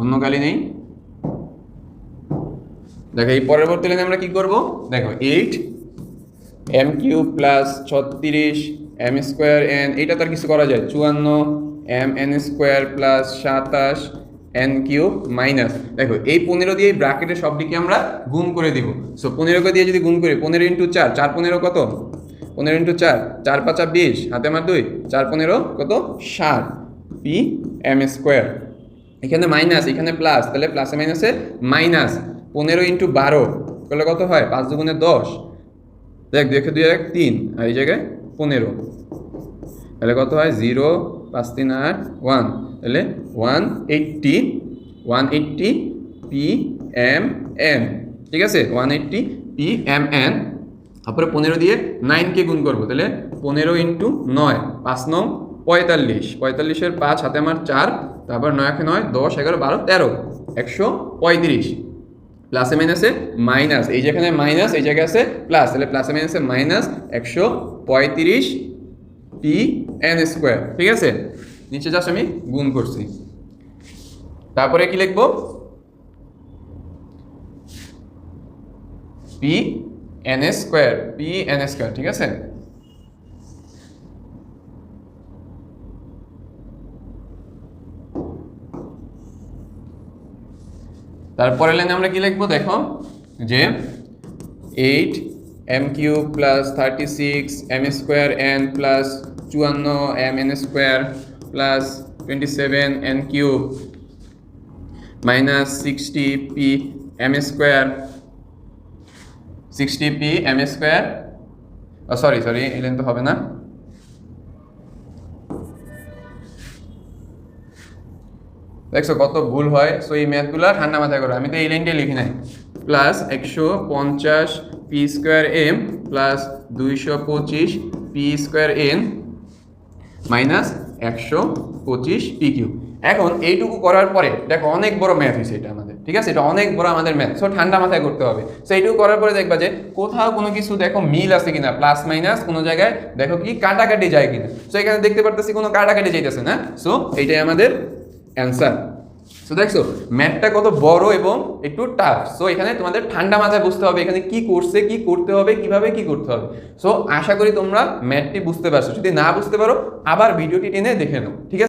অন্য কালি নেই। দেখো এই পরবর্তী লাইনে আমরা কি করব, দেখো 8 M cube plus 36 M square N, এটা তো আর কিছু করা যায়, 54 M N square plus 27 N cube minus, দেখো এই 15 দিয়ে এই ব্র্যাকেটের সবদিকে আমরা গুণ করে দিব। সো 15কে দিয়ে যদি গুণ করি, 15 ইন্টু 4, 4 15 কত, 15 ইন্টু 4, 4 5 20, হাতে আমার 2, 4 15 কত 60 পি এম স্কোয়ার। এখানে মাইনাস, এখানে প্লাস, তাহলে প্লাসে মাইনাসে মাইনাস 15 ইন্টু 12 করলে কত হয়, 5 দুগুণে 10, দেখ দেখে 2 1 3, আর এই জায়গায় 15, তাহলে কত হয় 0 5 3 8 1, তাহলে 180 পি এম এন, ঠিক আছে 180 পি এম এন। তারপরে 15 দিয়ে 9কে গুণ করবো, তাহলে 15 ইন্টু 9, 5 9 45, 45-এর 5 হাতে আমার 4, তারপর 9 9 10 11 12 13, 135, প্লাসে মাইনাসে মাইনাস, এই যেখানে মাইনাস এই জায়গায় আছে প্লাস, তাহলে প্লাসে মাইনাসে মাইনাস 135 পি এন স্কোয়ার, ঠিক আছে। নিচে জাস্ট আমি গুণ করছি, তারপরে কি লিখবো, P N square, P N square, ঠিক আছে। তারপরে লাইনে আমরা কি লিখবো, দেখো যে 8 M cube plus 36 M square N plus 54 M N square plus 27 N cube minus 60 P M square, 60 P M square, sorry এই লাইন তো হবে না, দেখছো কত ভুল হয়। সো এই ম্যাথগুলো ঠান্ডা মাথায় করো, আমি তো এই লাইনটাই লিখি নাই, plus 150 P square M plus 225 P square N minus 125 P Q. এখন এইটুকু করার পরে দেখো অনেক বড় ম্যাথ হয়েছে এটা আমাদের, ঠিক আছে, এটা অনেক বড় আমাদের ম্যাথ। সো ঠান্ডা মাথায় করতে হবে। সো এইটুকু করার পরে দেখবা যে কোথাও কোনো কিছু দেখো মিল আছে কিনা, প্লাস মাইনাস কোনো জায়গায় দেখো কি কাটাকাটি যায় কিনা। সো এখানে দেখতে পারতেছি কোনো কাটাকাটি যাইতেছে না, সো এইটাই আমাদের অ্যান্সার। সো দেখছো ম্যাথটা কত বড় এবং একটু টাফ। সো এখানে তোমাদের ঠান্ডা মাথায় বুঝতে হবে এখানে কি করছে, কি করতে হবে, কিভাবে কি করতে হবে। সো আশা করি তোমরা ম্যাথটি বুঝতে পারছো, যদি না বুঝতে পারো আবার ভিডিওটি টেনে দেখে নাও, ঠিক আছে।